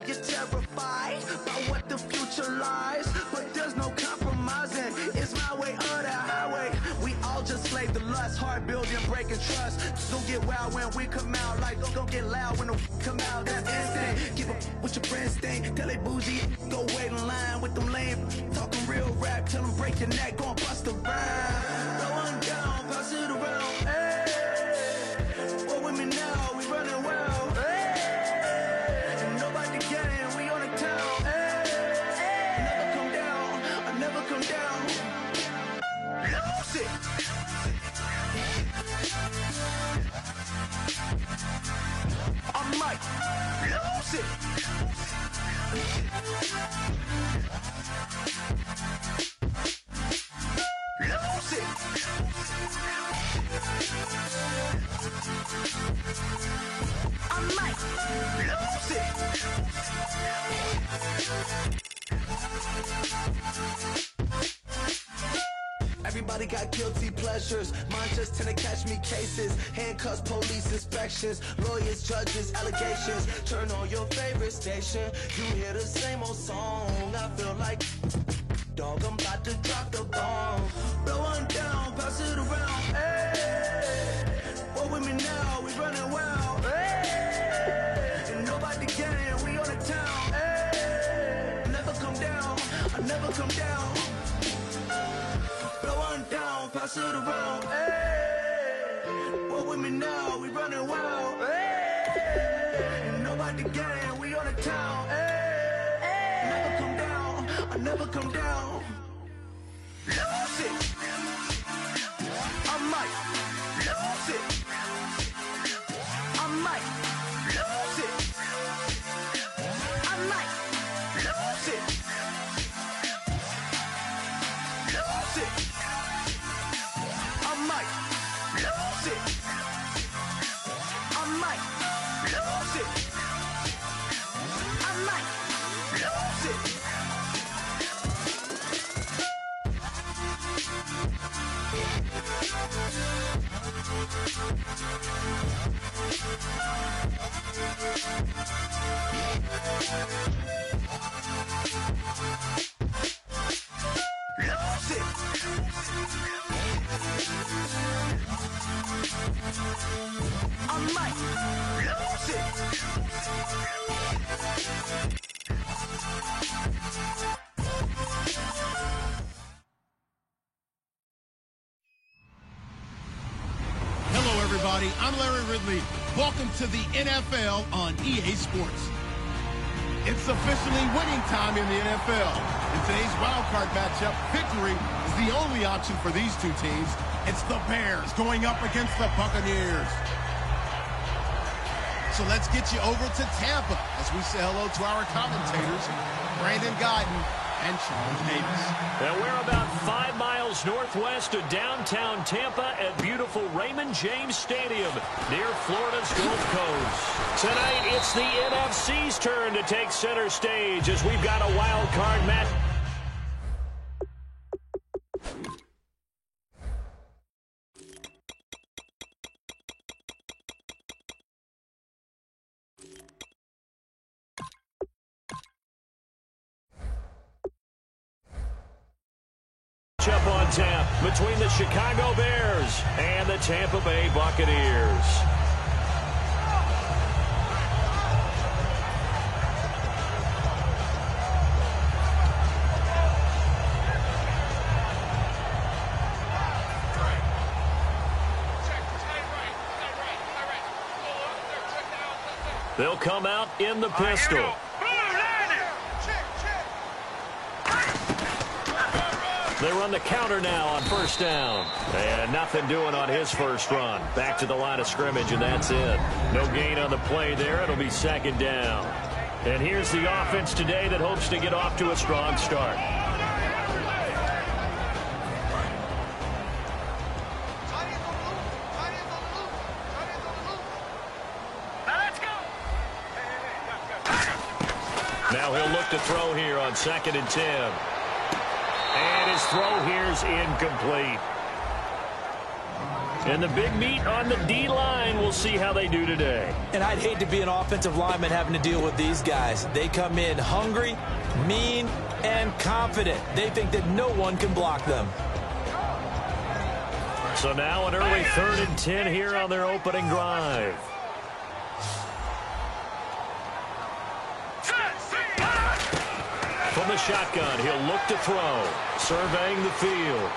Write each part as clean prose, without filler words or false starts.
get terrified by what the future lies, but there's no compromising. It's my way or the highway. We all just slave the lust, hard building, breaking trust. Don't get wild when we come out, like don't get loud when the come out. That's instant. Keep up with your friends, thing. Tell they bougie, go wait in line with them lame. Talking real rap, tell them break your neck, go and bust a rhyme. No one down, pass it around. Hey, what with me now? We running well. Hey, and nobody getting, we on the town. Hey, never come down, I never come down. Lose it. I might lose it. Lose it. I might lose it. Everybody got guilty pleasures. Mine just tend to catch me cases. Handcuffs, police inspections, lawyers, judges, allegations. Turn on your favorite station. You hear the same old song. I feel like, dog, I'm about to drop the bomb. Blow one down, pass it around. Hey, what with me now? We running wild. Hey, and nobody getting, we on the town. Hey, never come down, I never come down. Blow one down, pass it around. Hey, what with me now? We running wild. Hey, and nobody getting, we on the town. Hey, never come down, I never come down. Lose it. I might lose it. I might lose it. I might lose it. Lose it. I might lose it. I might lose it. I might lose it. Lose it. I might lose it. Hello, everybody. I'm Larry Ridley. Welcome to the NFL on EA Sports. It's officially winning time in the NFL. In today's wildcard matchup, victory is the only option for these two teams. It's the Bears going up against the Buccaneers. So let's get you over to Tampa as we say hello to our commentators, Brandon Gaudin and Charles Davis. And we're about 5 miles northwest of downtown Tampa at beautiful Raymond James Stadium near Florida's Gulf Coast. Tonight, it's the NFC's turn to take center stage as we've got a wild card match. Up on tap between the Chicago Bears and the Tampa Bay Buccaneers. They'll come out in the pistol. They run the counter now on first down. And nothing doing on his first run. Back to the line of scrimmage, and that's it. No gain on the play there. It'll be second down. And here's the offense today that hopes to get off to a strong start. Now he'll look to throw here on 2nd and 10. And his throw here's incomplete. And the big meat on the D-line, we'll see how they do today. And I'd hate to be an offensive lineman having to deal with these guys. They come in hungry, mean, and confident. They think that no one can block them. So now an early 3rd and 10 here on their opening drive. From the shotgun, he'll look to throw. Surveying the field.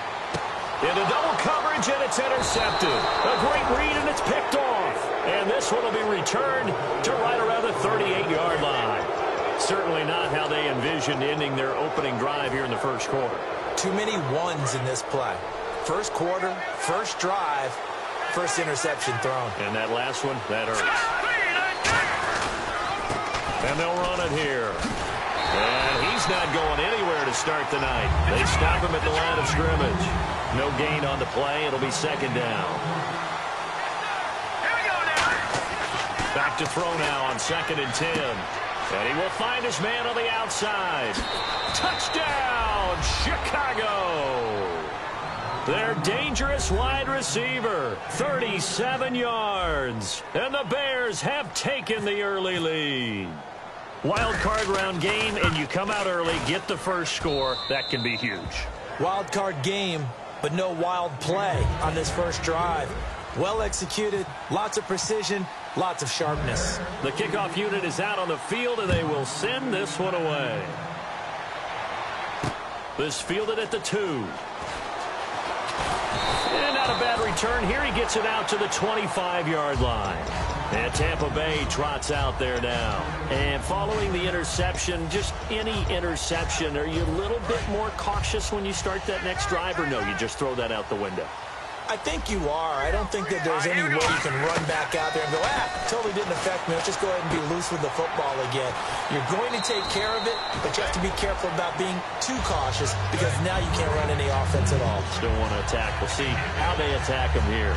Into double coverage, and it's intercepted. A great read, and it's picked off. And this one will be returned to right around the 38-yard line. Certainly not how they envisioned ending their opening drive here in the first quarter. Too many ones in this play. First quarter, first drive, first interception thrown. And that last one, that hurts. And they'll run it here. And he's not going anywhere to start the night. They stop him at the line of scrimmage. No gain on the play. It'll be 2nd down. Back to throw now on 2nd and 10. And he will find his man on the outside. Touchdown, Chicago! Their dangerous wide receiver, 37 yards. And the Bears have taken the early lead. Wild card round game, and you come out early, get the first score. That can be huge. Wild card game, but no wild play on this first drive. Well executed, lots of precision, lots of sharpness. The kickoff unit is out on the field, and they will send this one away. This fielded at the 2. And not a bad return. Here he gets it out to the 25-yard line. And Tampa Bay trots out there now. And following the interception, just any interception, are you a little bit more cautious when you start that next drive, or no, you just throw that out the window? I think you are. I don't think that there's any way you can run back out there and go, totally didn't affect me. Let's just go ahead and be loose with the football again. You're going to take care of it, but you have to be careful about being too cautious because now you can't run any offense at all. Still want to attack. We'll see how they attack them here.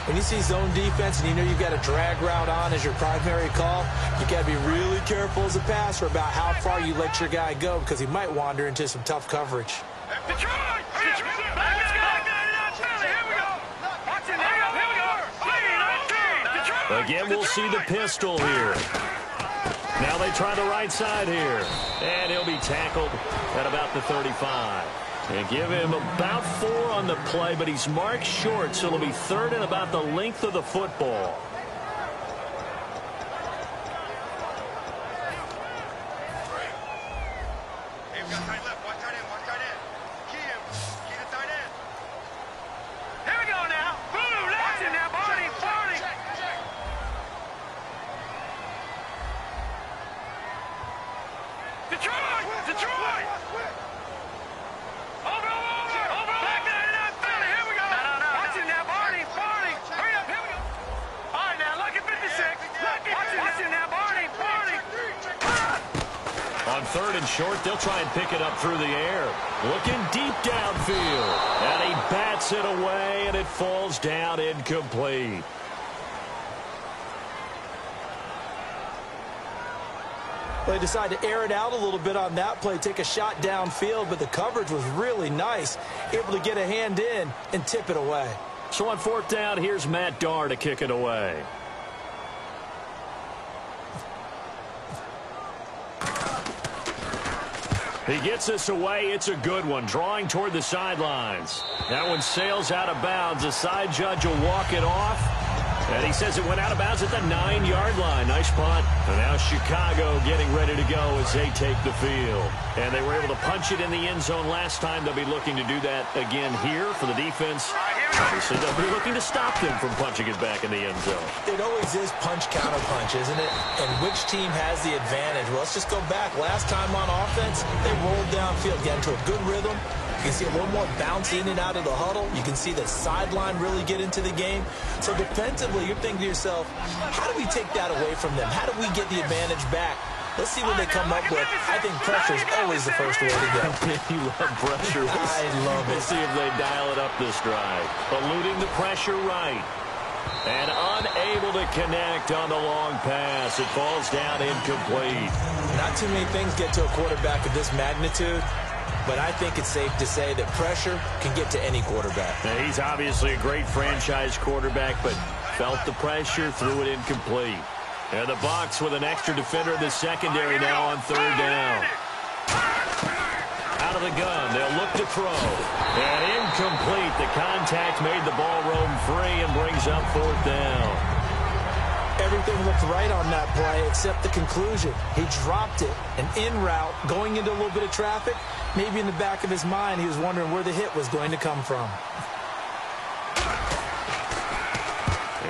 When you see zone defense and you know you've got a drag route on as your primary call, you got to be really careful as a passer about how far you let your guy go because he might wander into some tough coverage. Again, we'll see the pistol here. Now they try the right side here. And he'll be tackled at about the 35. And give him about 4 on the play, but he's marked short, so it'll be 3rd and about the length of the football. On 3rd and short, they'll try and pick it up through the air. Looking deep downfield. And he bats it away, and it falls down incomplete. They decided to air it out a little bit on that play, take a shot downfield, but the coverage was really nice. Able to get a hand in and tip it away. So on 4th down, here's Matt Darr to kick it away. He gets this away. It's a good one. Drawing toward the sidelines. That one sails out of bounds. The side judge will walk it off. And he says it went out of bounds at the 9-yard line. Nice punt. And now Chicago getting ready to go as they take the field. And they were able to punch it in the end zone last time. They'll be looking to do that again here for the defense. Obviously, they'll be looking to stop them from punching it back in the end zone. It always is punch-counter-punch, isn't it? And which team has the advantage? Well, let's just go back. Last time on offense, they rolled downfield, got into a good rhythm. You can see a little more bounce in and out of the huddle. You can see the sideline really get into the game. So defensively, you're thinking to yourself, how do we take that away from them? How do we get the advantage back? Let's see what they come up with. I think pressure is always the first way to go. You love pressure. I love it. We'll see if they dial it up this drive. Eluding the pressure right. And unable to connect on the long pass. It falls down incomplete. Not too many things get to a quarterback of this magnitude but I think it's safe to say that pressure can get to any quarterback. Now, he's obviously a great franchise quarterback, but felt the pressure, threw it incomplete. And the Bucs with an extra defender in the secondary now on third down. Out of the gun, they'll look to throw. And incomplete. The contact made the ball roam free and brings up fourth down. Everything looked right on that play except the conclusion. He dropped it. An in route, going into a little bit of traffic. Maybe in the back of his mind, he was wondering where the hit was going to come from.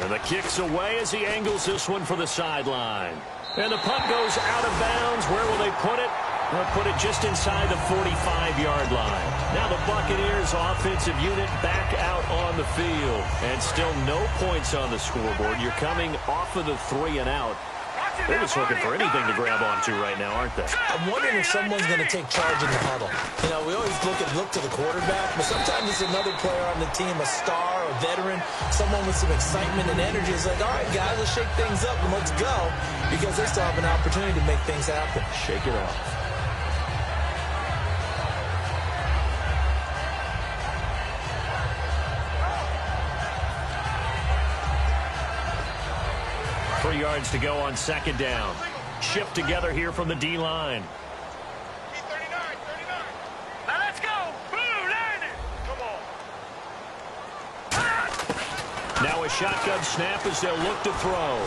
And the kick's away as he angles this one for the sideline. And the punt goes out of bounds. Where will they put it? They'll put it just inside the 45-yard line. Now the Buccaneers offensive unit back out on the field. And still no points on the scoreboard. You're coming off of the 3-and-out. They're just looking for anything to grab onto right now, aren't they? I'm wondering if someone's going to take charge in the huddle. You know, we always look to the quarterback, but sometimes it's another player on the team, a star, a veteran, someone with some excitement and energy. It's like, all right, guys, let's shake things up and let's go, because they still have an opportunity to make things happen. Shake it off. Yards to go on second down. Shift together here from the D-line. Now let's go. Boom, land it. Come on. Now a shotgun snap as they'll look to throw.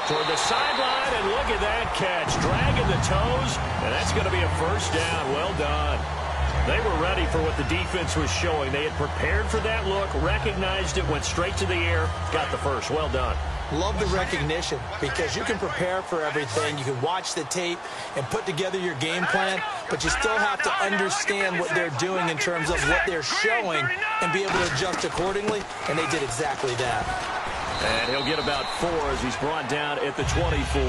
Toward the sideline, and look at that catch. Dragging the toes, and that's going to be a first down. Well done. They were ready for what the defense was showing. They had prepared for that look, recognized it, went straight to the air, got the first. Well done. Love the recognition, because you can prepare for everything. You can watch the tape and put together your game plan, but you still have to understand what they're doing in terms of what they're showing and be able to adjust accordingly, and they did exactly that. And he'll get about 4 as he's brought down at the 24.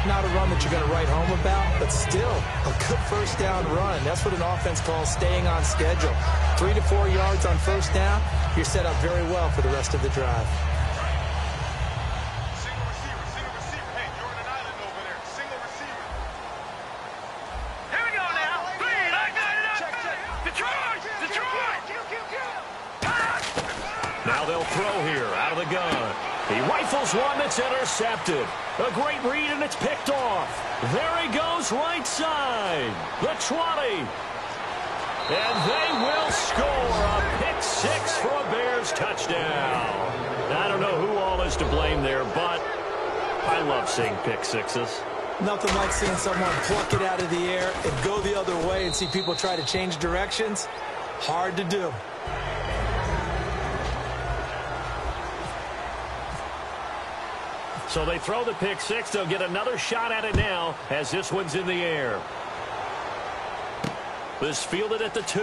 Not a run that you're going to write home about, but still a good first down run. That's what an offense calls staying on schedule. 3 to 4 yards on first down, you're set up very well for the rest of the drive. Now they'll throw here out of the gun. He rifles one that's intercepted. A great read, and it's picked off. There he goes right side. The 20. And they will score a pick six for a Bears touchdown. I don't know who all is to blame there, but I love seeing pick sixes. Nothing like seeing someone pluck it out of the air and go the other way and see people try to change directions. Hard to do. So they throw the pick six. They'll get another shot at it now as this one's in the air. This fielded at the 2.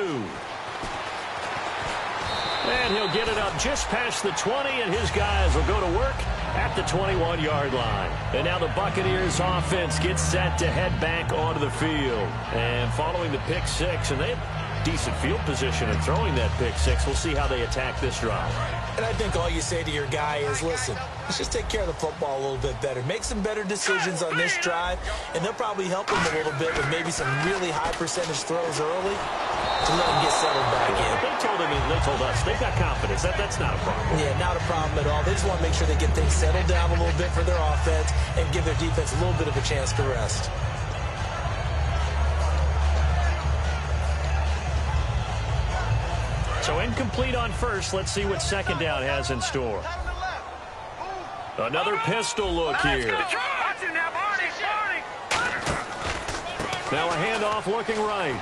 And he'll get it up just past the 20, and his guys will go to work at the 21-yard line. And now the Buccaneers offense gets set to head back onto the field. And following the pick six, and they have decent field position in throwing that pick six. We'll see how they attack this drive. And I think all you say to your guy is, listen, let's just take care of the football a little bit better. Make some better decisions on this drive, and they'll probably help him a little bit with maybe some really high percentage throws early to let him get settled back in. They told him, they told us, they've got confidence. That's not a problem. Yeah, not a problem at all. They just want to make sure they get things settled down a little bit for their offense and give their defense a little bit of a chance to rest. So incomplete on first. Let's see what second down has in store. Another pistol look here. Now a handoff looking right.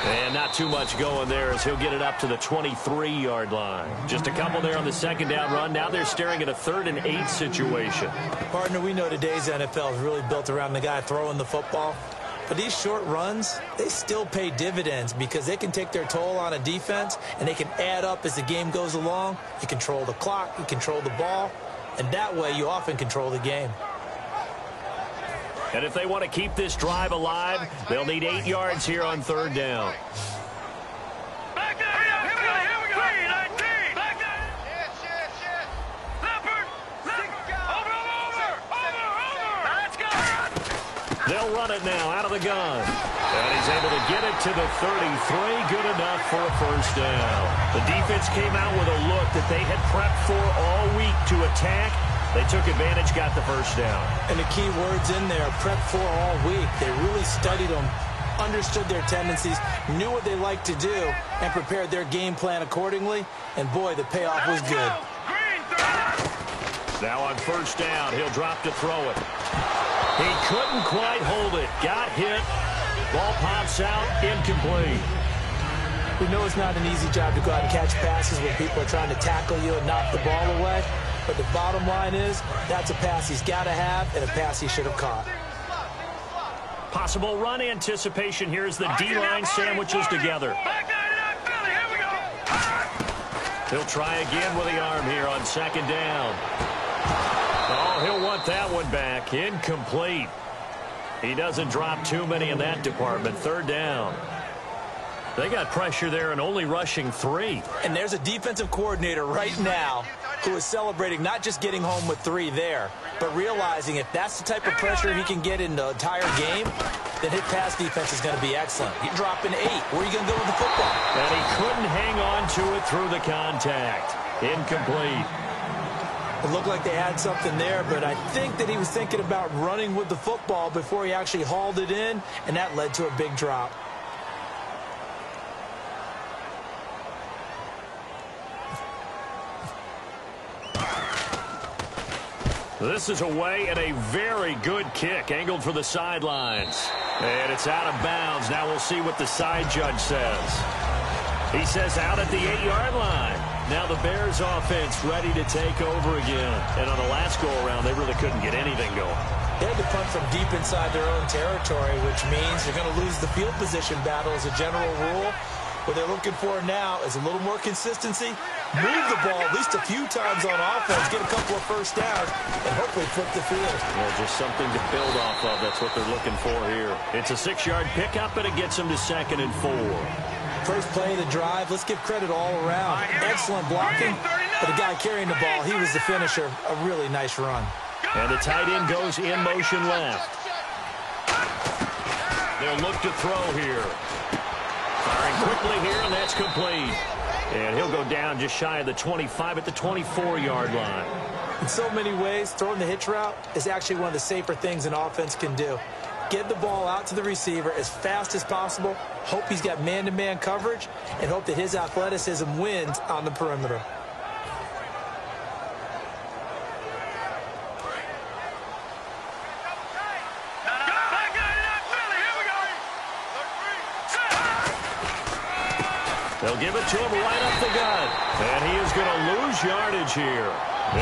And not too much going there as he'll get it up to the 23-yard line. Just a couple there on the second down run. Now they're staring at a 3rd and 8 situation. Partner, we know today's NFL is really built around the guy throwing the football. But these short runs, they still pay dividends because they can take their toll on a defense and they can add up as the game goes along. You control the clock, you control the ball, and that way you often control the game. And if they want to keep this drive alive, they'll need 8 yards here on 3rd down. Back there, here we go. 3-19. Back there. Yes. Leopard. Over. Let's go. They'll run it now out of the gun. And he's able to get it to the 33. Good enough for a first down. The defense came out with a look that they had prepped for all week to attack. They took advantage, got the first down. And the key words in there, prep for all week. They really studied them, understood their tendencies, knew what they liked to do, and prepared their game plan accordingly. And, boy, the payoff was good. Now on first down, he'll drop to throw it. He couldn't quite hold it. Got hit. Ball pops out, incomplete. We know it's not an easy job to go out and catch passes when people are trying to tackle you and knock the ball away. But the bottom line is, that's a pass he's got to have and a pass he should have caught. Possible run anticipation here as the D-line sandwiches together. He'll try again with the arm here on second down. Oh, he'll want that one back. Incomplete. He doesn't drop too many in that department. Third down. They got pressure there and only rushing 3. And there's a defensive coordinator right now who is celebrating not just getting home with 3 there, but realizing if that's the type of pressure he can get in the entire game, then his pass defense is going to be excellent. He's dropping 8. Where are you going to go with the football? And he couldn't hang on to it through the contact. Incomplete. It looked like they had something there, but I think that he was thinking about running with the football before he actually hauled it in, and that led to a big drop. This is away and a very good kick angled for the sidelines. And it's out of bounds. Now we'll see what the side judge says. He says out at the 8-yard line. Now the Bears offense ready to take over again. And on the last go-around, they really couldn't get anything going. They had to punt from deep inside their own territory, which means you're going to lose the field position battle as a general rule. What they're looking for now is a little more consistency, move the ball at least a few times on offense, get a couple of first downs, and hopefully flip the field. Yeah, just something to build off of. That's what they're looking for here. It's a 6-yard pickup, and it gets them to 2nd and 4. First play of the drive, let's give credit all around. Excellent blocking, but the guy carrying the ball, he was the finisher. A really nice run. And the tight end goes in motion left. They'll look to throw here. Firing quickly here, and that's complete. And he'll go down just shy of the 25 at the 24-yard line. In so many ways, throwing the hitch route is actually one of the safer things an offense can do. Get the ball out to the receiver as fast as possible, hope he's got man-to-man coverage, and hope that his athleticism wins on the perimeter. They'll give it to him right up the gut. And he is going to lose yardage here.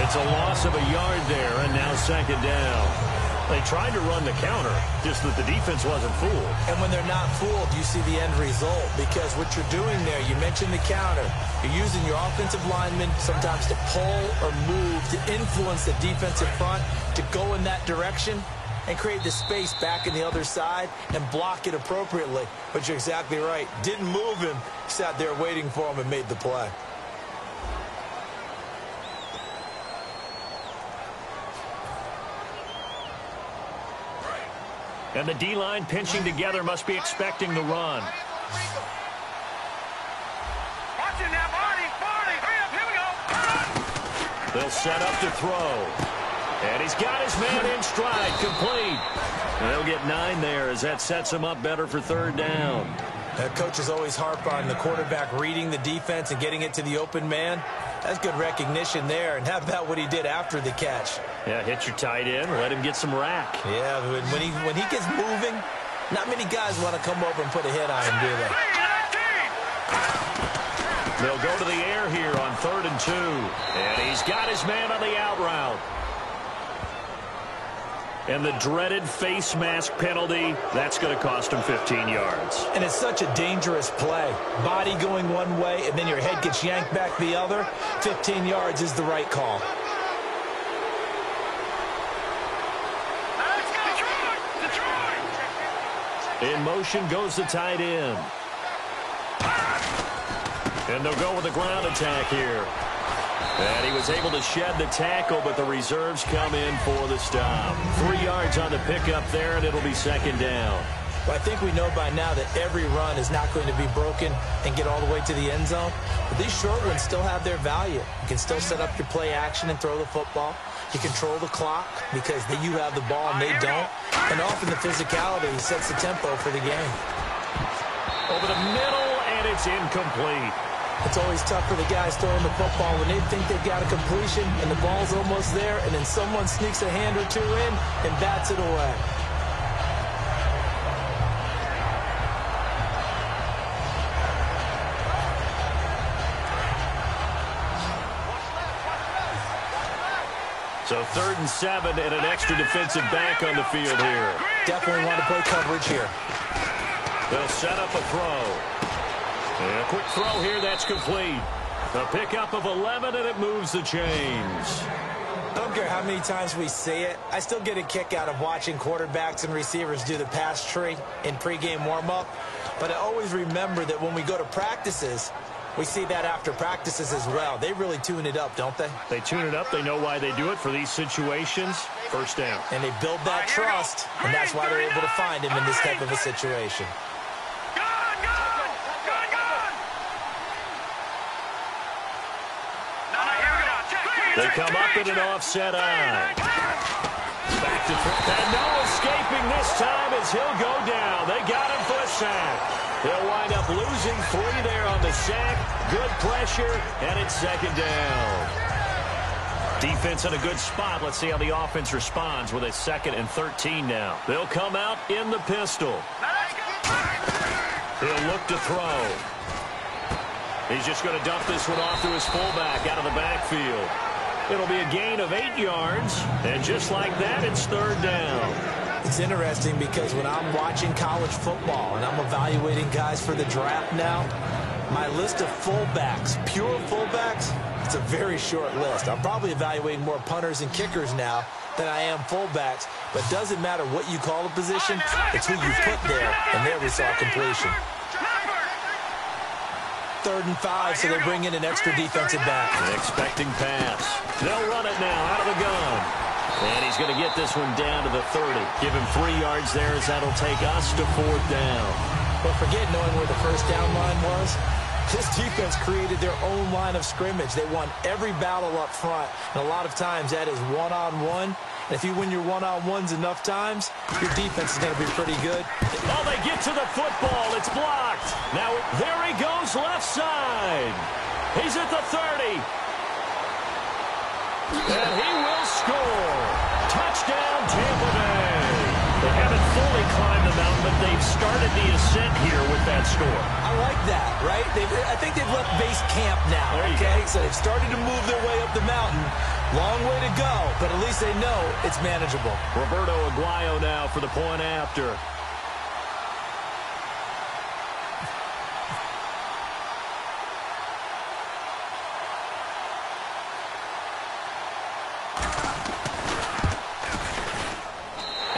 It's a loss of a yard there, and now 2nd down. They tried to run the counter, just that the defense wasn't fooled. And when they're not fooled, you see the end result. Because what you're doing there, you mentioned the counter. You're using your offensive linemen sometimes to pull or move, to influence the defensive front, to go in that direction and create the space back in the other side and block it appropriately. But you're exactly right. Didn't move him. Sat there waiting for him and made the play. And the D-line pinching together must be expecting the run. They'll set up to throw. And he's got his man in stride, complete. And they'll get 9 there as that sets him up better for 3rd down. Coaches always harp on the quarterback reading the defense and getting it to the open man. That's good recognition there. And how about what he did after the catch? Yeah, hit your tight end, let him get some rack. Yeah, when he gets moving, not many guys want to come over and put a hit on him, do they? They'll go to the air here on 3rd and 2. And he's got his man on the out route. And the dreaded face mask penalty, that's going to cost him 15 yards. And it's such a dangerous play. Body going one way, and then your head gets yanked back the other. 15 yards is the right call. In motion goes the tight end. And they'll go with the ground attack here. And he was able to shed the tackle, but the reserves come in for the stop. 3 yards on the pickup there, and it'll be second down. Well, I think we know by now that every run is not going to be broken and get all the way to the end zone. But these short ones still have their value. You can still set up your play action and throw the football. You control the clock because you have the ball and they don't. And often the physicality sets the tempo for the game. Over the middle, and it's incomplete. It's always tough for the guys throwing the football when they think they've got a completion and the ball's almost there, and then someone sneaks a hand or two in and bats it away. So 3rd and 7 and an extra defensive back on the field here. Definitely want to play coverage here. They'll set up a throw. And a quick throw here, that's complete. A pickup of 11, and it moves the chains. I don't care how many times we see it. I still get a kick out of watching quarterbacks and receivers do the pass tree in pregame warm-up. But I always remember that when we go to practices, we see that after practices as well. They really tune it up, don't they? They tune it up. They know why they do it for these situations. First down. And they build that trust, and that's why they're able to find him in this type of a situation. They come up in an offset eye. Back to and no escaping this time as he'll go down. They got him for a sack. They'll wind up losing 3 there on the sack. Good pressure, and it's second down. Defense in a good spot. Let's see how the offense responds with a 2nd and 13 now. They'll come out in the pistol. He'll look to throw. He's just going to dump this one off to his fullback out of the backfield. It'll be a gain of 8 yards, and just like that, it's 3rd down. It's interesting because when I'm watching college football and I'm evaluating guys for the draft now, my list of fullbacks, pure fullbacks, it's a very short list. I'm probably evaluating more punters and kickers now than I am fullbacks, but it doesn't matter what you call a position, it's who you put there, and there we saw completion. 3rd and 5, so they bring in an extra defensive back. An expecting pass. They'll run it now out of the gun. And he's going to get this one down to the 30. Give him 3 yards there as that'll take us to 4th down. But forget knowing where the first down line was. This defense created their own line of scrimmage. They won every battle up front, and a lot of times that is one-on-one. And if you win your one-on-ones enough times, your defense is going to be pretty good. Oh, they get to the football. It's blocked. Now, there he goes left side. He's at the 30. And he will score. Touchdown, Tampa Bay. They haven't fully climbed the mountain, but they've started the ascent here with that score. I like that, right? I think they've left base camp now, okay? So they've started to move their way up the mountain. Long way to go, but at least they know it's manageable. Roberto Aguayo now for the point after.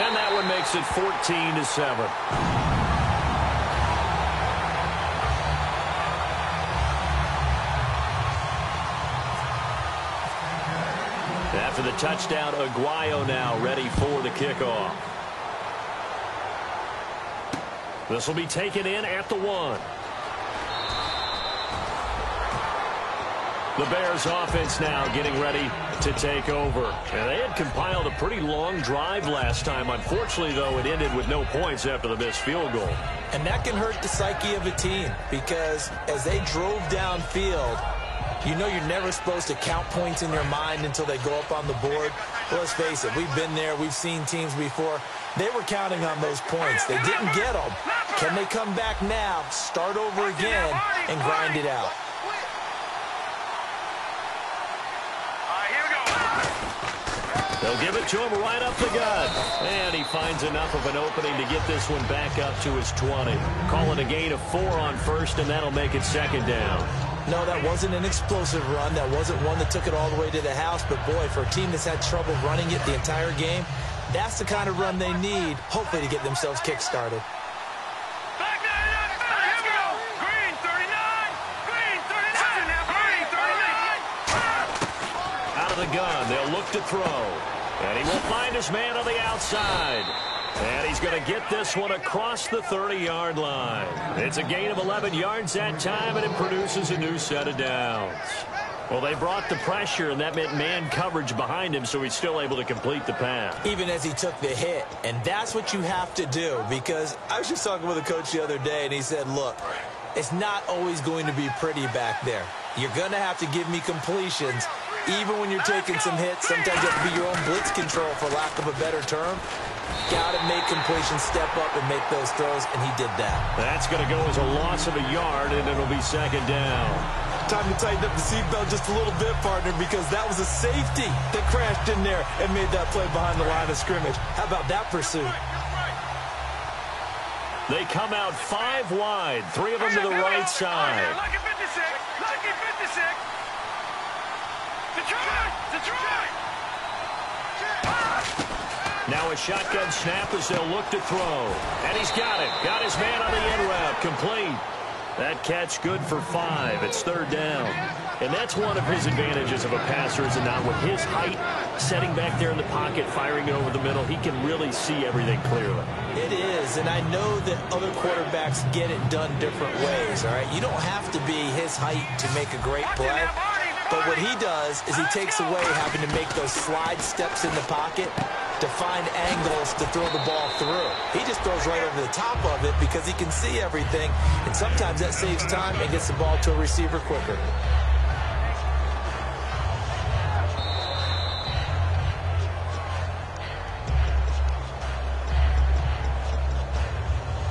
And that one makes it 14-7. After the touchdown, Aguayo now ready for the kickoff. This will be taken in at the 1. The Bears offense now getting ready to take over. And they had compiled a pretty long drive last time. Unfortunately, though, it ended with no points after the missed field goal. And that can hurt the psyche of a team because as they drove downfield, you know you're never supposed to count points in your mind until they go up on the board. Well, let's face it, we've been there. We've seen teams before. They were counting on those points. They didn't get them. Can they come back now, start over again, and grind it out? They'll give it to him right up the gut. And he finds enough of an opening to get this one back up to his 20. Call it a gain of 4 on first, and that'll make it second down. No, that wasn't an explosive run. That wasn't one that took it all the way to the house. But, boy, for a team that's had trouble running it the entire game, that's the kind of run they need, hopefully, to get themselves kick-started. of the gun. They'll look to throw. And he will find his man on the outside. And he's going to get this one across the 30-yard line. It's a gain of 11 yards that time, and it produces a new set of downs. Well, they brought the pressure, and that meant man coverage behind him, so he's still able to complete the pass. Even as he took the hit. And that's what you have to do, because I was just talking with a coach the other day, and he said, look, it's not always going to be pretty back there. You're going to have to give me completions. Even when you're taking some hits, sometimes you have to be your own blitz control, for lack of a better term. Got to make completions, step up, and make those throws, and he did that. That's going to go as a loss of a yard, and it'll be second down. Time to tighten up the seatbelt just a little bit, partner, because that was a safety that crashed in there and made that play behind the line of scrimmage. How about that pursuit? They come out 5 wide, 3 of them to the right side. Lucky 56. Lucky 56. Detroit. Detroit. Now a shotgun snap as they'll look to throw. And he's got it. Got his man on the end route. Complete. That catch good for 5. It's third down. And that's one of his advantages of a passer, is it not? With his height, setting back there in the pocket, firing it over the middle, he can really see everything clearly. It is, and I know that other quarterbacks get it done different ways, all right? You don't have to be his height to make a great play. But what he does is he takes away having to make those slide steps in the pocket to find angles to throw the ball through. He just throws right over the top of it because he can see everything, and sometimes that saves time and gets the ball to a receiver quicker.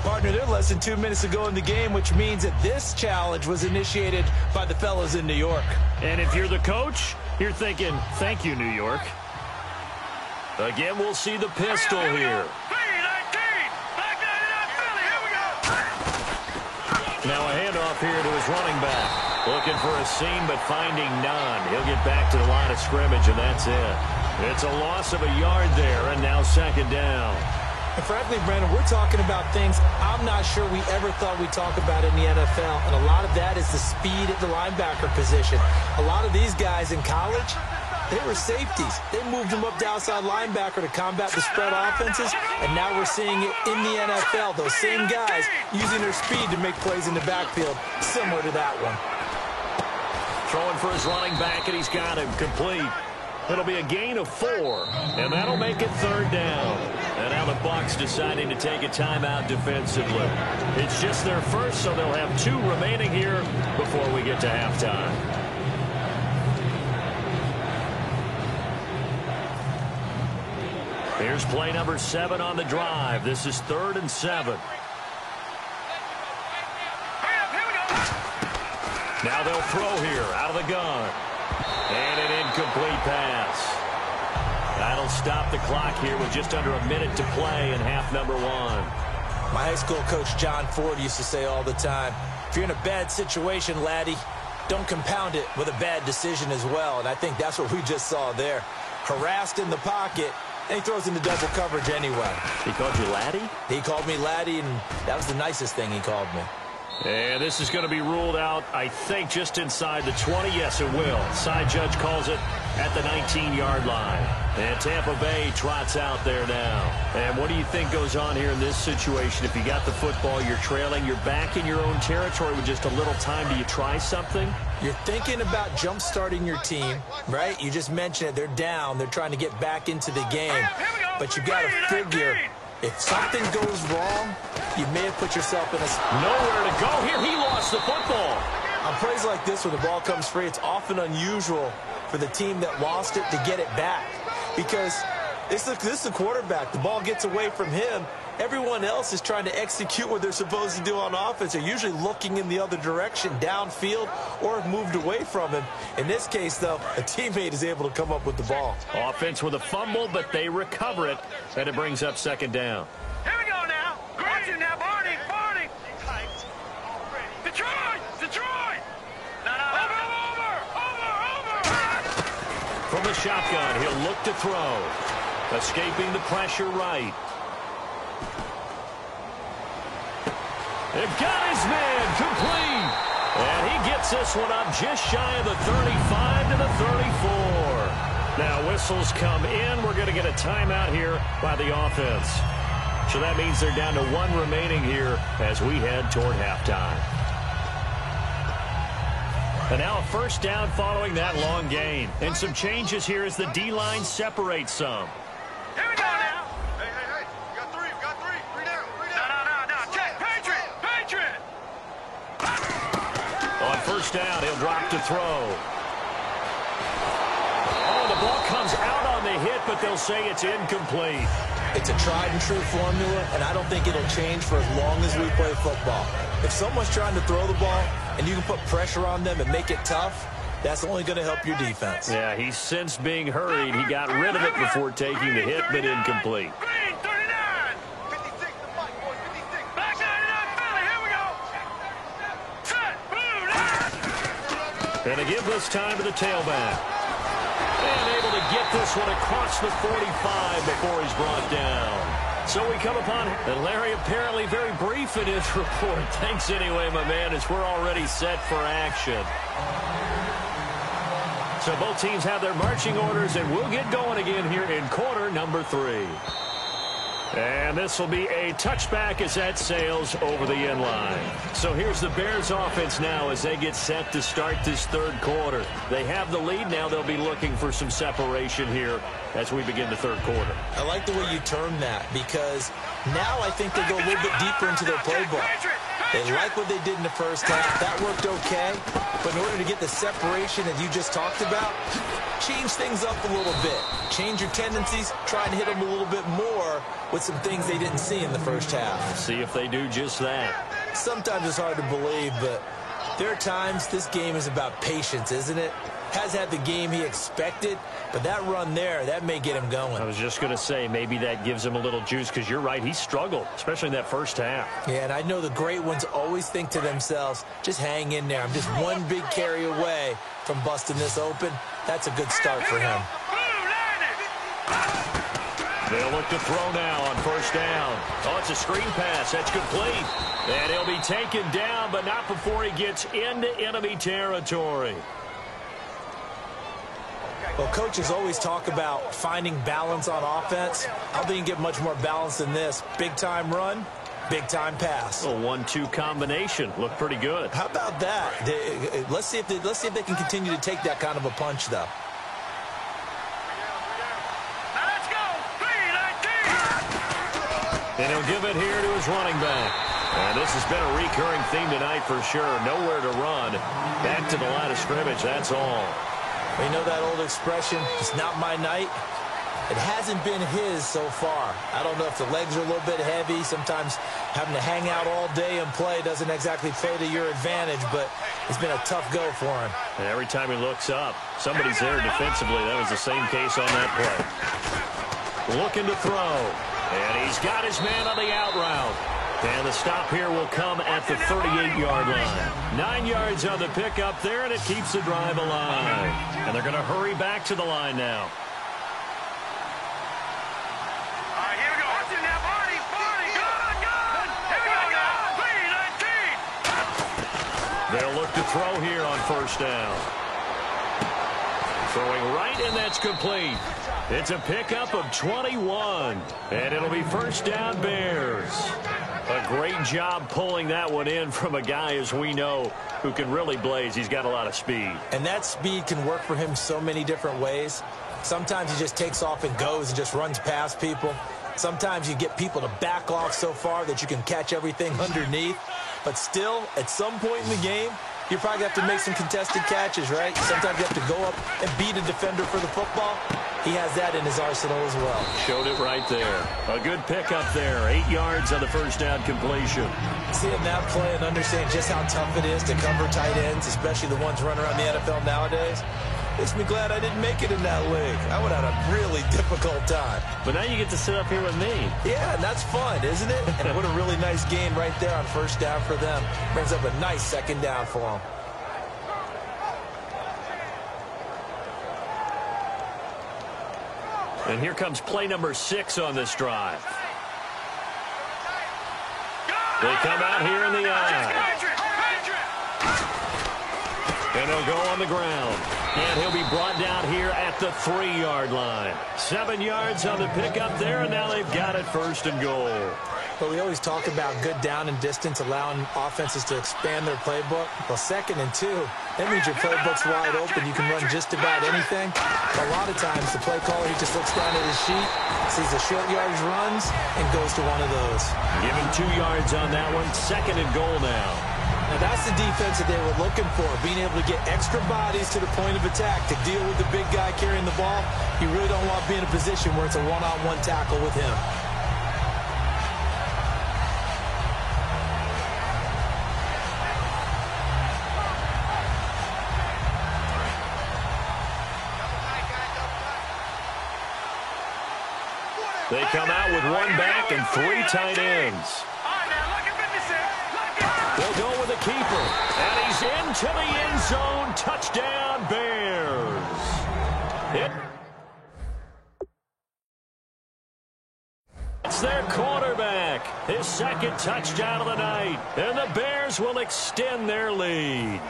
Partner, they're less than 2 minutes ago in the game, which means that this challenge was initiated by the fellas in New York. And if you're the coach, you're thinking, thank you, New York. Again, we'll see the pistol here. Now a handoff here to his running back. Looking for a seam, but finding none. He'll get back to the line of scrimmage, and that's it. It's a loss of a yard there, and now second down. And frankly, Brandon, we're talking about things I'm not sure we ever thought we'd talk about in the NFL, and a lot of that is the speed at the linebacker position. A lot of these guys in college, they were safeties. They moved them up to outside linebacker to combat the spread offenses, and now we're seeing it in the NFL. Those same guys using their speed to make plays in the backfield, similar to that one. Throwing for his running back, and he's got him complete. It'll be a gain of 4, and that'll make it third down. And now the Bucs deciding to take a timeout defensively. It's just their first, so they'll have 2 remaining here before we get to halftime. Here's play number 7 on the drive. This is 3rd and 7. Now they'll throw here out of the gun. And an incomplete pass. That'll stop the clock here with just under a minute to play in half number 1. My high school coach, John Ford, used to say all the time, if you're in a bad situation, laddie, don't compound it with a bad decision as well. And I think that's what we just saw there. Harassed in the pocket, and he throws into double coverage anyway. He called you laddie? He called me laddie, and that was the nicest thing he called me. And this is going to be ruled out, I think, just inside the 20. Yes, it will. Side judge calls it at the 19-yard line. And Tampa Bay trots out there now. And what do you think goes on here in this situation? If you got the football, you're trailing, you're back in your own territory with just a little time. Do you try something? You're thinking about jump-starting your team, right? You just mentioned it. They're down. They're trying to get back into the game. But you've got to figure, if something goes wrong, you may have put yourself in a... Nowhere to go here. He lost the football. On plays like this where the ball comes free, it's often unusual for the team that lost it to get it back. Because this is the quarterback. The ball gets away from him. Everyone else is trying to execute what they're supposed to do on offense. They're usually looking in the other direction, downfield, or have moved away from him. In this case, though, a teammate is able to come up with the ball. Offense with a fumble, but they recover it, and it brings up second down. Here we go now. Watch it now, Barney. Barney. Detroit. Detroit. Over. From the shotgun, he'll look to throw. Escaping the pressure right. They've got his man complete. And he gets this one up just shy of the 35 to the 34. Now whistles come in. We're going to get a timeout here by the offense. So that means they're down to 1 remaining here as we head toward halftime. And now a first down following that long gain. And some changes here as the D-line separates some. Here we go now. Hey. You got three. Three down. No. Check. Patriot. On first down, he'll drop to throw. Oh, the ball comes out on the hit, but they'll say it's incomplete. It's a tried-and-true formula, and I don't think it'll change for as long as we play football. If someone's trying to throw the ball and you can put pressure on them and make it tough, that's only going to help your defense. Yeah, he's since being hurried. He got rid of it before taking the hit, but incomplete. Green, 39. 56 to Mike, boys, 56. Back 99, Philly, here we go. Set, blue, And they give this time to the tailback. And able to get this one across the 45 before he's brought down. So we come upon, and Larry apparently very brief in his report. Thanks anyway, my man, as we're already set for action. So both teams have their marching orders, and we'll get going again here in quarter number 3. And this will be a touchback as that sails over the end line. So here's the Bears offense now as they get set to start this third quarter. They have the lead. Now they'll be looking for some separation here as we begin the third quarter. I like the way you term that because now I think they go a little bit deeper into their playbook. They like what they did in the first half. That worked okay. But in order to get the separation that you just talked about, change things up a little bit. Change your tendencies. Try and hit them a little bit more with some things they didn't see in the first half. See if they do just that. Sometimes it's hard to believe, but there are times this game is about patience, isn't it? Has had the game he expected, but that run there, that may get him going. I was just going to say maybe that gives him a little juice because you're right, he struggled, especially in that first half. Yeah, and I know the great ones always think to themselves, just hang in there. I'm just one big carry away from busting this open. That's a good start for him. They'll look to throw now on first down. Oh, it's a screen pass. That's complete. And he'll be taken down, but not before he gets into enemy territory. Well, coaches always talk about finding balance on offense. I don't think you can get much more balance than this. Big-time run, big-time pass. A 1-2 combination. Looked pretty good. How about that? Let's see if they can continue to take that kind of a punch, though. Now let's go. 3-19. And he'll give it here to his running back. And this has been a recurring theme tonight for sure. Nowhere to run. Back to the line of scrimmage, that's all. You know that old expression, it's not my night? It hasn't been his so far. I don't know if the legs are a little bit heavy. Sometimes having to hang out all day and play doesn't exactly play to your advantage, but it's been a tough go for him. And every time he looks up, somebody's there defensively. That was the same case on that play. Looking to throw. And he's got his man on the out route. And the stop here will come at the 38-yard line. 9 yards on the pickup there, and it keeps the drive alive. And they're going to hurry back to the line now. All right, here we go. Watch it now, Barney. Gun. Here we go now. 3-19. They'll look to throw here on first down. Throwing right, and that's complete. It's a pickup of 21. And it'll be first down, Bears. A great job pulling that one in from a guy, as we know, who can really blaze. He's got a lot of speed. And that speed can work for him so many different ways. Sometimes he just takes off and goes and just runs past people. Sometimes you get people to back off so far that you can catch everything underneath. But still, at some point in the game, you probably have to make some contested catches, right? Sometimes you have to go up and beat a defender for the football. He has that in his arsenal as well. Showed it right there. A good pickup there. 8 yards on the first down completion. Seeing that play and understanding just how tough it is to cover tight ends, especially the ones running around the NFL nowadays, makes me glad I didn't make it in that league. I would have had a really difficult time. But now you get to sit up here with me. Yeah, and that's fun, isn't it? And what a really nice game right there on first down for them. Brings up a nice second down for them. And here comes play number 6 on this drive. They come out here in the eye. And And they'll go on the ground. And he'll be brought down here at the 3-yard line. 7 yards on the pickup there, and now they've got it 1st and goal. But we always talk about good down and distance, allowing offenses to expand their playbook. Well, 2nd and 2, that means your playbook's wide open. You can run just about anything. A lot of times, the play caller, he just looks down at his sheet, sees the short yardage runs, and goes to one of those. Give him 2 yards on that one. 2nd and goal now. Now, that's the defense that they were looking for, being able to get extra bodies to the point of attack to deal with the big guy carrying the ball. You really don't want to be in a position where it's a one-on-one tackle with him. They come out with 1 back and 3 tight ends. They'll go with a keeper. And he's into the end zone. Touchdown, Bears. It's their quarterback. His 2nd touchdown of the night. And the Bears will extend their lead.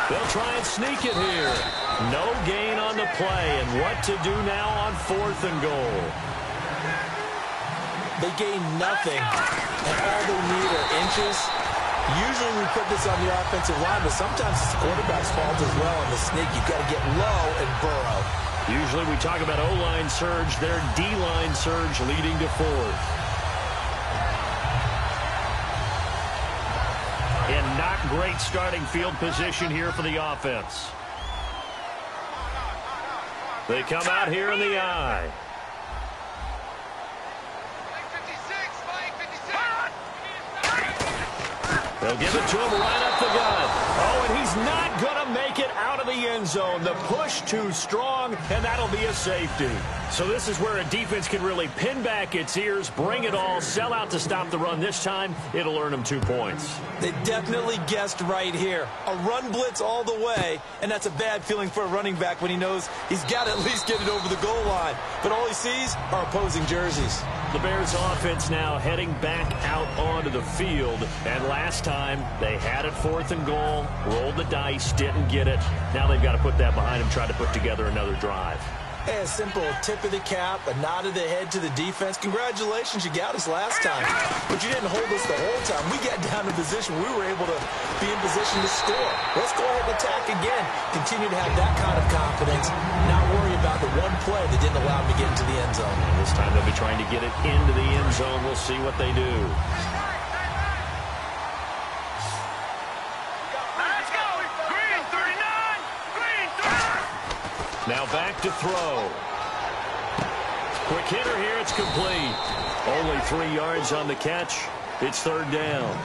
They'll try and sneak it here. No gain on the play, and what to do now on 4th and goal. They gain nothing, and all they need are inches. Usually we put this on the offensive line, but sometimes it's the quarterback's fault as well on the sneak. You've got to get low and burrow. Usually we talk about O-line surge, their D-line surge leading to 4th. And not great starting field position here for the offense. They come out here in the I. They'll give it to him right up the gut. Oh, and he's not going to make it out of the end zone. The push too strong, and that'll be a safety. So this is where a defense can really pin back its ears, bring it all, sell out to stop the run. This time, it'll earn them 2 points. They definitely guessed right here. A run blitz all the way, and that's a bad feeling for a running back when he knows he's got to at least get it over the goal line. But all he sees are opposing jerseys. The Bears offense now heading back out onto the field. And last time, they had it 4th and goal, rolled the dice, didn't get it. Now they've got to put that behind them, try to put together another drive. Hey, a simple tip of the cap, a nod of the head to the defense. Congratulations, you got us last time. But you didn't hold us the whole time. We got down in position. We were able to be in position to score. Let's go ahead and attack again. Continue to have that kind of confidence. Not worry about the one play that didn't allow them to get into the end zone. And this time they'll be trying to get it into the end zone. We'll see what they do. Now back to throw. Quick hitter here, it's complete. Only 3 yards on the catch. It's 3rd down.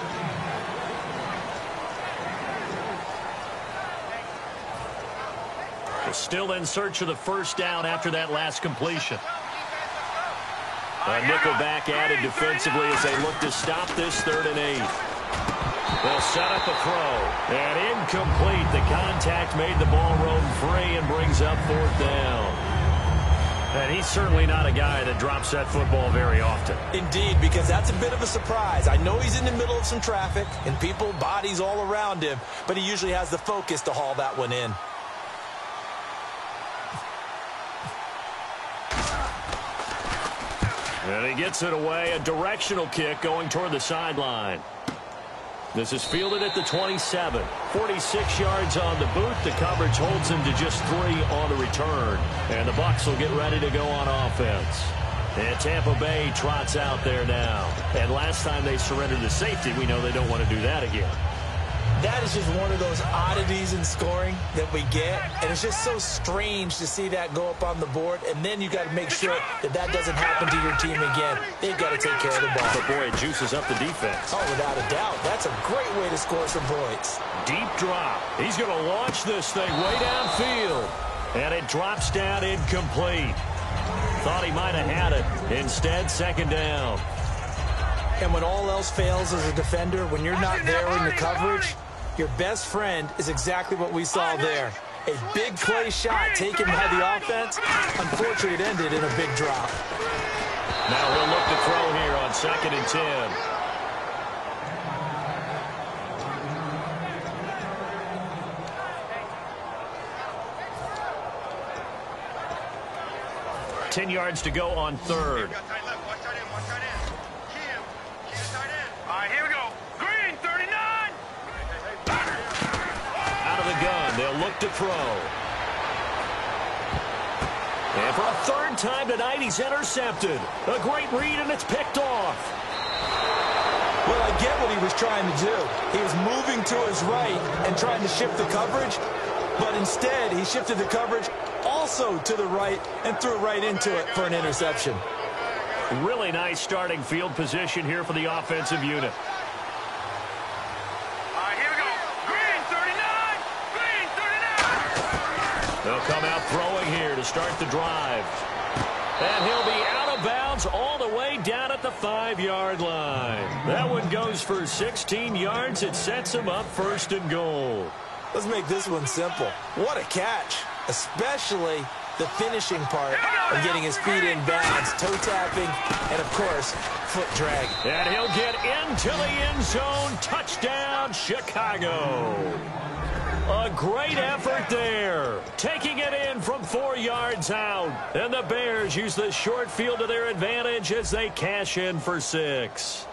They're still in search of the 1st down after that last completion. A nickelback added defensively as they look to stop this 3rd and 8. They'll set up a throw. And incomplete. The contact made the ball roam free and brings up 4th down. And he's certainly not a guy that drops that football very often. Indeed, because that's a bit of a surprise. I know he's in the middle of some traffic and people, bodies all around him, but he usually has the focus to haul that one in. And he gets it away. A directional kick going toward the sideline. This is fielded at the 27. 46 yards on the boot. The coverage holds him to just 3 on the return. And the Bucs will get ready to go on offense. And Tampa Bay trots out there now. And last time they surrendered to safety, we know they don't want to do that again. That is just one of those oddities in scoring that we get. And it's just so strange to see that go up on the board. And then you got to make sure that that doesn't happen to your team again. They've got to take care of the ball. But, boy, it juices up the defense. Oh, without a doubt. That's a great way to score some points. Deep drop. He's going to launch this thing way downfield. And it drops down incomplete. Thought he might have had it. Instead, second down. And when all else fails as a defender, when you're not there in the coverage, your best friend is exactly what we saw there. A big play shot taken by the offense. Unfortunately, it ended in a big drop. Now he'll look to throw here on 2nd and 10. Ten yards to go on 3rd. All right, here we go. Green, 39. Out of the gun, they'll look to throw. And for a 3rd time tonight, he's intercepted. A great read, and it's picked off. Well, I get what he was trying to do. He was moving to his right and trying to shift the coverage, but instead he shifted the coverage also to the right and threw right into it for an interception. Really nice starting field position here for the offensive unit. All right, here we go. Green, 39. Green, 39. They'll come out throwing here to start the drive. And he'll be out of bounds all the way down at the 5-yard line. That one goes for 16 yards. It sets him up 1st and goal. Let's make this one simple. What a catch, especially the finishing part of getting his feet in bounds, toe tapping, and of course, foot drag. And he'll get into the end zone. Touchdown, Chicago. A great effort there. Taking it in from 4 yards out. And the Bears use the short field to their advantage as they cash in for 6.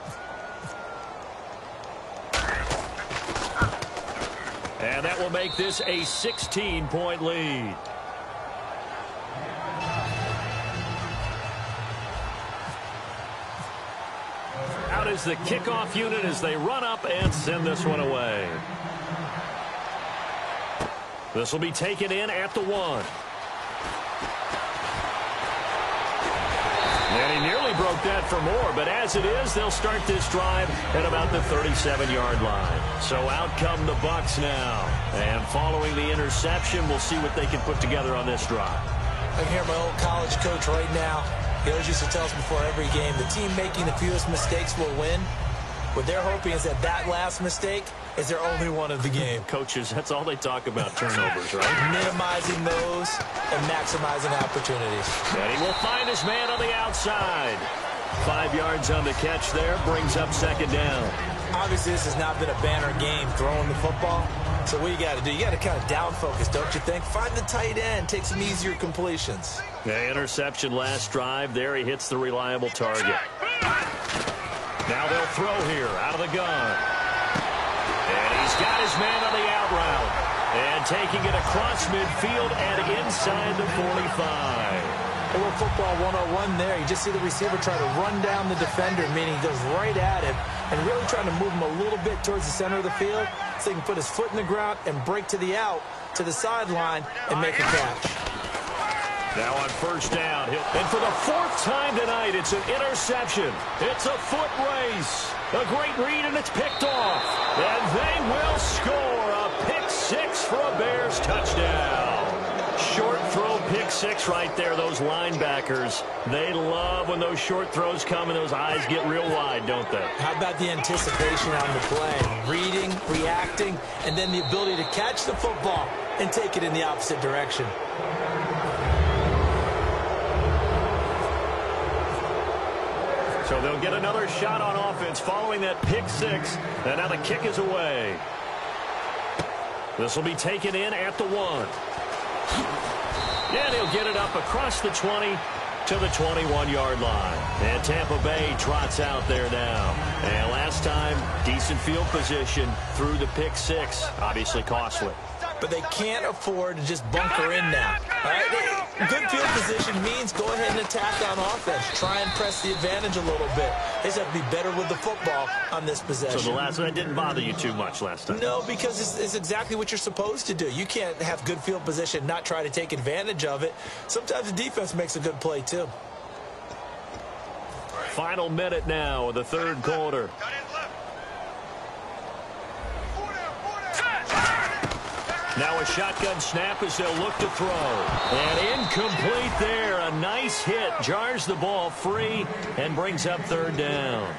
And that will make this a 16-point lead. Out is the kickoff unit as they run up and send this one away. This will be taken in at the 1. And he nearly broke that for more, but as it is, they'll start this drive at about the 37-yard line. So out come the Bucs now. And following the interception, we'll see what they can put together on this drive. I can hear my old college coach right now. He always used to tell us before every game, the team making the fewest mistakes will win. What they're hoping is that that last mistake is their only one of the game. Coaches, that's all they talk about, turnovers, right? Minimizing those and maximizing opportunities. And he will find his man on the outside. 5 yards on the catch there, brings up 2nd down. Obviously, this has not been a banner game throwing the football. So what you got to do, you got to kind of down focus, don't you think? Find the tight end, take some easier completions. The interception last drive. There he hits the reliable target. Now they'll throw here out of the gun. And he's got his man on the out route. And taking it across midfield and inside the 45. A little football 101 there. You just see the receiver try to run down the defender, meaning he goes right at him and really trying to move him a little bit towards the center of the field so he can put his foot in the ground and break to the out, to the sideline, and make a catch. Now on 1st down. And for the 4th time tonight, it's an interception. It's a foot race. A great read, and it's picked off. And they will score a pick 6 for a Bears touchdown. Short throw pick 6 right there. Those linebackers, they love when those short throws come and those eyes get real wide, don't they? How about the anticipation on the play? Reading, reacting, and then the ability to catch the football and take it in the opposite direction. So they'll get another shot on offense following that pick 6. And now the kick is away. This will be taken in at the 1. And he'll get it up across the 20 to the 21-yard line. And Tampa Bay trots out there now. And last time, decent field position through the pick 6. Obviously costly. But they can't afford to just bunker in now. All right? Good field position means go ahead and attack on offense. Try and press the advantage a little bit. They just have to be better with the football on this possession. So the last one didn't bother you too much last time? No, because it's exactly what you're supposed to do. You can't have good field position, not try to take advantage of it. Sometimes the defense makes a good play, too. Final minute now of the 3rd quarter. Now a shotgun snap as they'll look to throw. And incomplete there. A nice hit. Jars the ball free and brings up third down.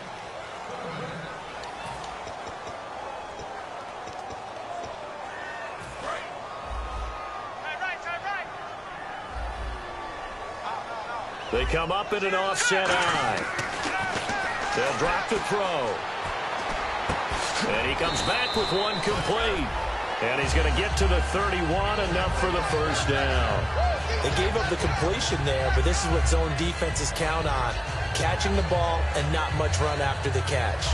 They come up in an offset eye. They'll drop to throw. And he comes back with one complete. And he's going to get to the 31, enough for the first down. They gave up the completion there, but this is what zone defenses count on. Catching the ball and not much run after the catch.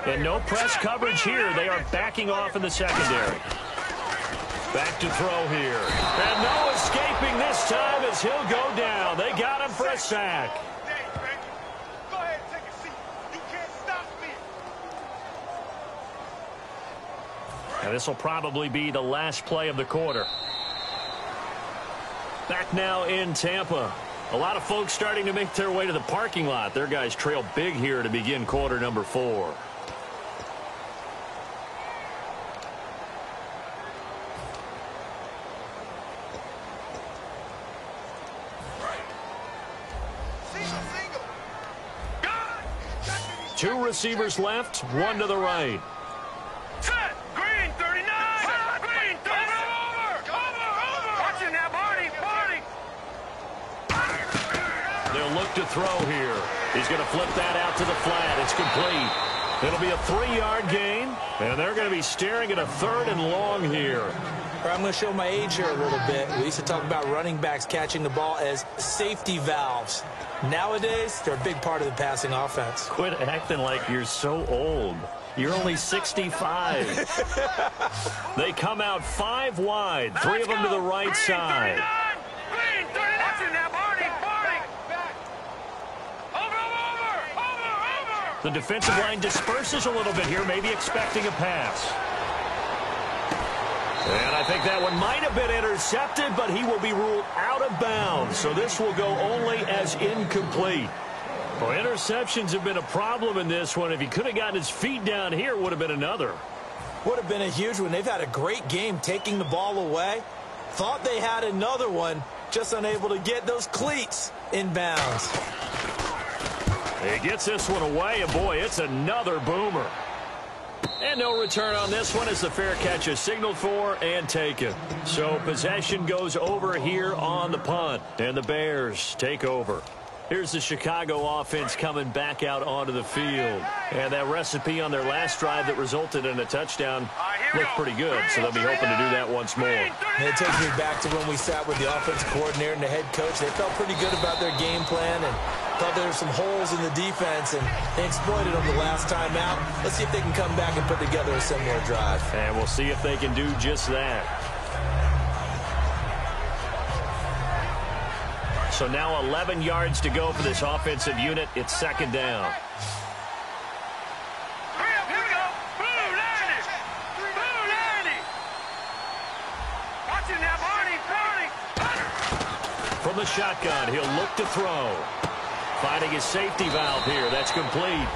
And no press coverage here. They are backing off in the secondary. Back to throw here. And no escaping this time as he'll go down. They got him for a sack. Go ahead, take a seat. You can't stop me. And this will probably be the last play of the quarter. Back now in Tampa. A lot of folks starting to make their way to the parking lot. Their guys trail big here to begin quarter number 4. Two receivers left, one to the right. Set. Green, 39. Green, 39. Over. Watching that, Barney. They'll look to throw here. He's going to flip that out to the flat. It's complete. It'll be a 3-yard gain, and they're going to be staring at a 3rd and long here. I'm going to show my age here a little bit. We used to talk about running backs catching the ball as safety valves. Nowadays, they're a big part of the passing offense. Quit acting like you're so old. You're only 65. They come out 5 wide, 3 of them to the right side. Green, 39. Watching that, Barney. Over. The defensive line disperses a little bit here, maybe expecting a pass. And I think that one might have been intercepted, but he will be ruled out of bounds. So this will go only as incomplete. Well, interceptions have been a problem in this one. If he could have gotten his feet down here, it would have been another. Would have been a huge one. They've had a great game taking the ball away. Thought they had another one, just unable to get those cleats in bounds. He gets this one away, and boy, it's another boomer. And no return on this one as the fair catch is signaled for and taken. So possession goes over here on the punt, and the Bears take over. Here's the Chicago offense coming back out onto the field. And that recipe on their last drive that resulted in a touchdown looked pretty good, so they'll be hoping to do that once more. It takes me back to when we sat with the offensive coordinator and the head coach. They felt pretty good about their game plan and thought there were some holes in the defense, and they exploited them the last time out. Let's see if they can come back and put together a similar drive. And we'll see if they can do just that. So now 11 yards to go for this offensive unit. It's 2nd down. Here we go. Blue 90. Watching that, Barney. From the shotgun, he'll look to throw. Finding his safety valve here. That's complete.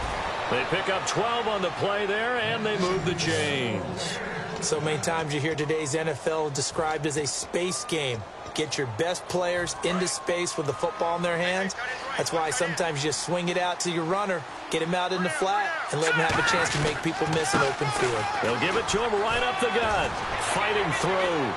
They pick up 12 on the play there, and they move the chains. So many times you hear today's NFL described as a space game. Get your best players into space with the football in their hands. That's why sometimes you just swing it out to your runner, get him out in the flat, and let him have a chance to make people miss an open field. They'll give it to him right up the gut. Fighting through.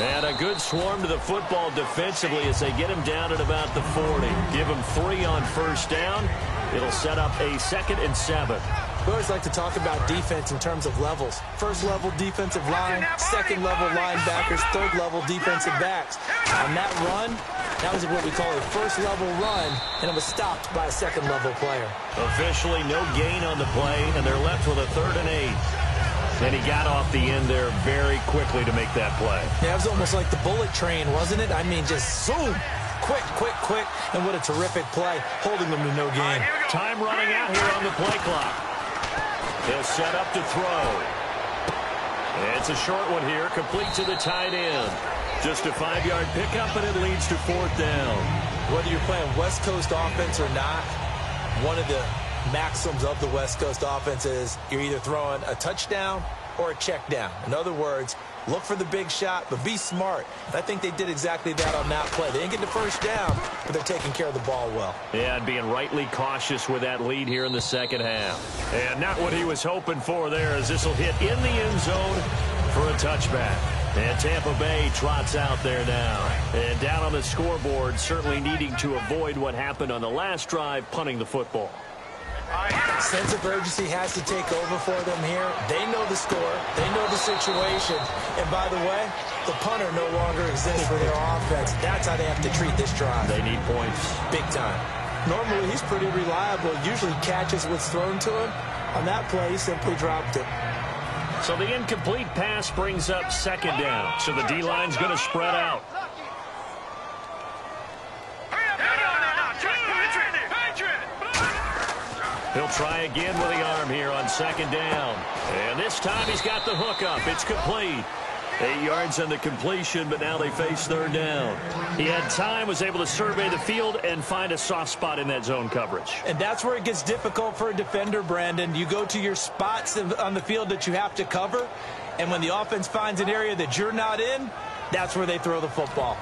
And a good swarm to the football defensively as they get him down at about the 40. Give him 3 on first down. It'll set up a 2nd and 7. We always like to talk about defense in terms of levels. First level defensive line, second level linebackers, third level defensive backs. On that run, that was what we call a first level run, and it was stopped by a second level player. Officially no gain on the play, and they're left with a 3rd and 8. And he got off the end there very quickly to make that play. Yeah, it was almost like the bullet train, wasn't it? I mean, just zoom. Quick, and what a terrific play, holding them to no gain. Time running out here on the play clock. They'll set up to throw. It's a short one here, complete to the tight end. Just a 5-yard pickup, and it leads to 4th down. Whether you're playing West Coast offense or not, one of the maxims of the West Coast offense is you're either throwing a touchdown or a check down. In other words, look for the big shot, but be smart. And I think they did exactly that on that play. They didn't get the first down, but they're taking care of the ball well. Yeah, and being rightly cautious with that lead here in the second half. And not what he was hoping for there, as this will hit in the end zone for a touchback. And Tampa Bay trots out there now. And down on the scoreboard, certainly needing to avoid what happened on the last drive, punting the football. Sense of urgency has to take over for them here. They know the score. They know the situation. And by the way, the punter no longer exists for their offense. That's how they have to treat this drive. They need points. Big time. Normally, he's pretty reliable. Usually catches what's thrown to him. On that play, he simply dropped it. So the incomplete pass brings up 2nd down. So the D-line's going to spread out. He'll try again with the arm here on 2nd down. And this time he's got the hook up. It's complete. 8 yards on the completion, but now they face 3rd down. He had time, was able to survey the field and find a soft spot in that zone coverage. And that's where it gets difficult for a defender, Brandon. You go to your spots on the field that you have to cover, and when the offense finds an area that you're not in, that's where they throw the football.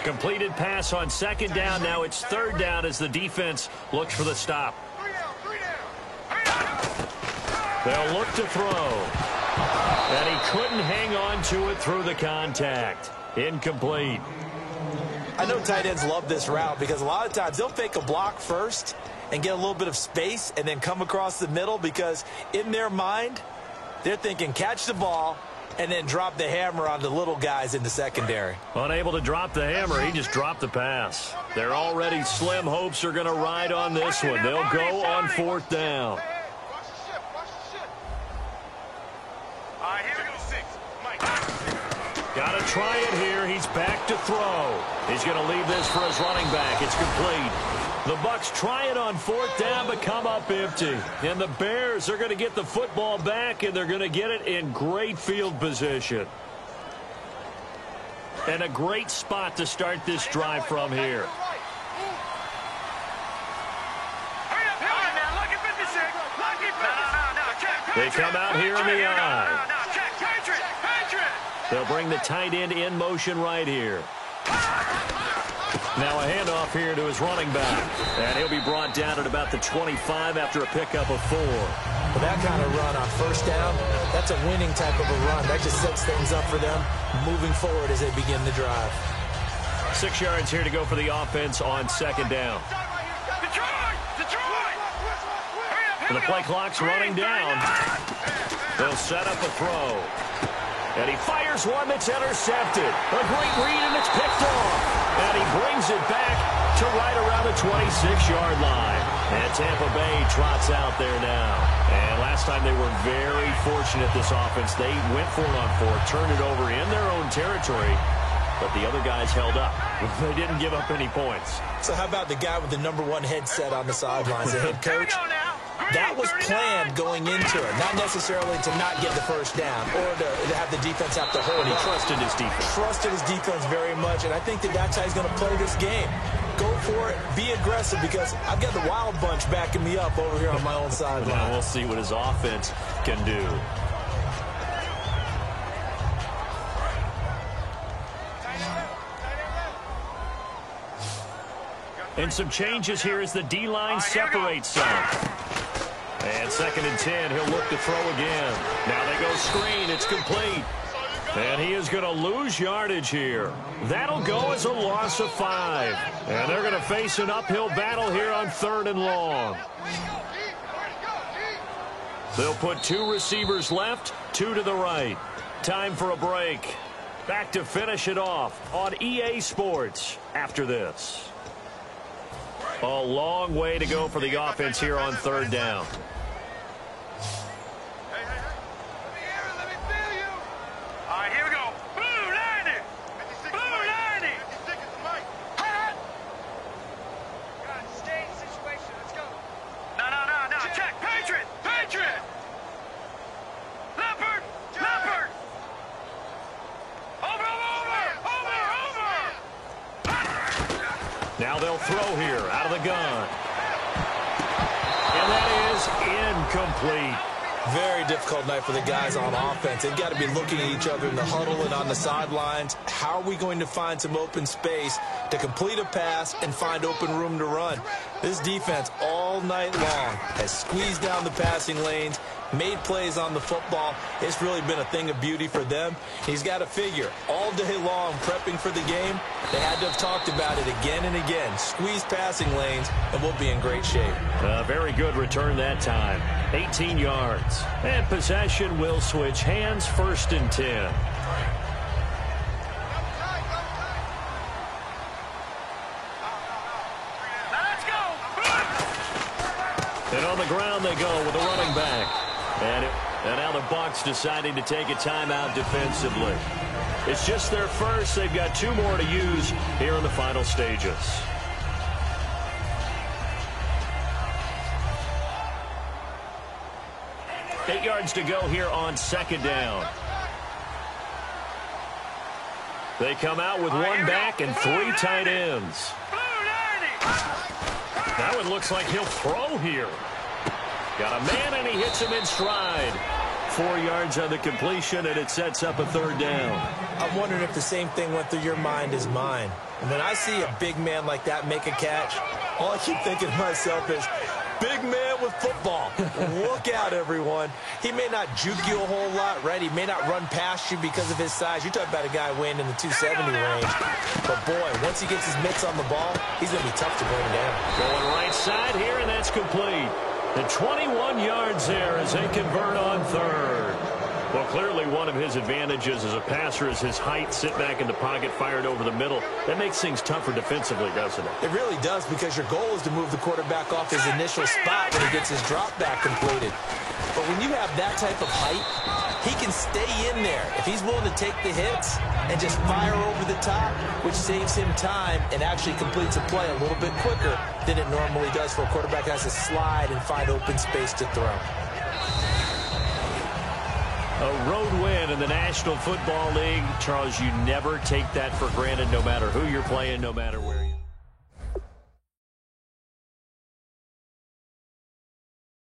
Completed pass on 2nd down. Now it's 3rd down as the defense looks for the stop. They'll look to throw. And he couldn't hang on to it through the contact. Incomplete. I know tight ends love this route because a lot of times they'll fake a block first and get a little bit of space and then come across the middle because in their mind, they're thinking catch the ball and then drop the hammer on the little guys in the secondary. Unable to drop the hammer, he just dropped the pass. Their already slim hopes are going to ride on this one. They'll go on 4th down. Got to try it here. He's back to throw. He's going to leave this for his running back. It's complete. The Bucs try it on 4th down, but come up empty. And the Bears are going to get the football back, and they're going to get it in great field position. And a great spot to start this drive from here. They come out here in the eye. They'll bring the tight end in motion right here. Now a handoff here to his running back. And he'll be brought down at about the 25 after a pickup of 4. Well, that kind of run on 1st down, that's a winning type of a run. That just sets things up for them moving forward as they begin the drive. 6 yards here to go for the offense on 2nd down. And the play clock's running down. They'll set up a throw. And he fires one that's intercepted. A great read, and it's picked off. And he brings it back to right around the 26-yard line. And Tampa Bay trots out there now. And last time they were very fortunate, this offense. They went for it on 4th, turned it over in their own territory. But the other guys held up. They didn't give up any points. So how about the guy with the #1 headset on the sidelines, the head coach? That was planned going into it, not necessarily to not get the first down or to have the defense have to hold. But he trusted his defense. Trusted his defense very much, and I think that's how he's going to play this game. Go for it, be aggressive, because I've got the Wild Bunch backing me up over here on my own sideline. Well, we'll see what his offense can do. And some changes here as the D-line separates some. And 2nd and 10, he'll look to throw again. Now they go screen, it's complete. And he is going to lose yardage here. That'll go as a loss of 5. And they're going to face an uphill battle here on 3rd and long. They'll put 2 receivers left, 2 to the right. Time for a break. Back to finish it off on EA Sports after this. A long way to go for the offense here on 3rd down. Check, Patriot! Patriot! Leopard! Now they'll throw here out of the gun. And that is incomplete. Very difficult night for the guys on offense. They've got to be looking at each other in the huddle and on the sidelines. How are we going to find some open space to complete a pass and find open room to run? This defense all night long has squeezed down the passing lanes, made plays on the football. It's really been a thing of beauty for them. He's got to figure all day long prepping for the game. They had to have talked about it again and again. Squeeze passing lanes, and we'll be in great shape. Very good return that time. 18 yards. And possession will switch hands, 1st and 10. And on the ground they go with a running back. And now the Bucs deciding to take a timeout defensively. It's just their first. They've got 2 more to use here in the final stages. Eight yards to go here on 2nd down. They come out with 1 back and 3 tight ends. That one looks like he'll throw here. Got a man, and he hits him in stride. 4 yards on the completion, and it sets up a 3rd down. I'm wondering if the same thing went through your mind as mine. And when I see a big man like that make a catch, all I keep thinking to myself is, big man with football. Look out, everyone. He may not juke you a whole lot, right? He may not run past you because of his size. You're talking about a guy weighing in the 270 range. But, boy, once he gets his mitts on the ball, he's going to be tough to bring down. Going right side here, and that's complete. And 21 yards there as they convert on 3rd. Well, clearly one of his advantages as a passer is his height, sit back in the pocket, fired over the middle. That makes things tougher defensively, doesn't it? It really does, because your goal is to move the quarterback off his initial spot when he gets his drop back completed. But when you have that type of height, he can stay in there if he's willing to take the hits and just fire over the top, which saves him time and actually completes a play a little bit quicker than it normally does for a quarterback who has to slide and find open space to throw. A road win in the National Football League. Charles, you never take that for granted, no matter who you're playing, no matter where you're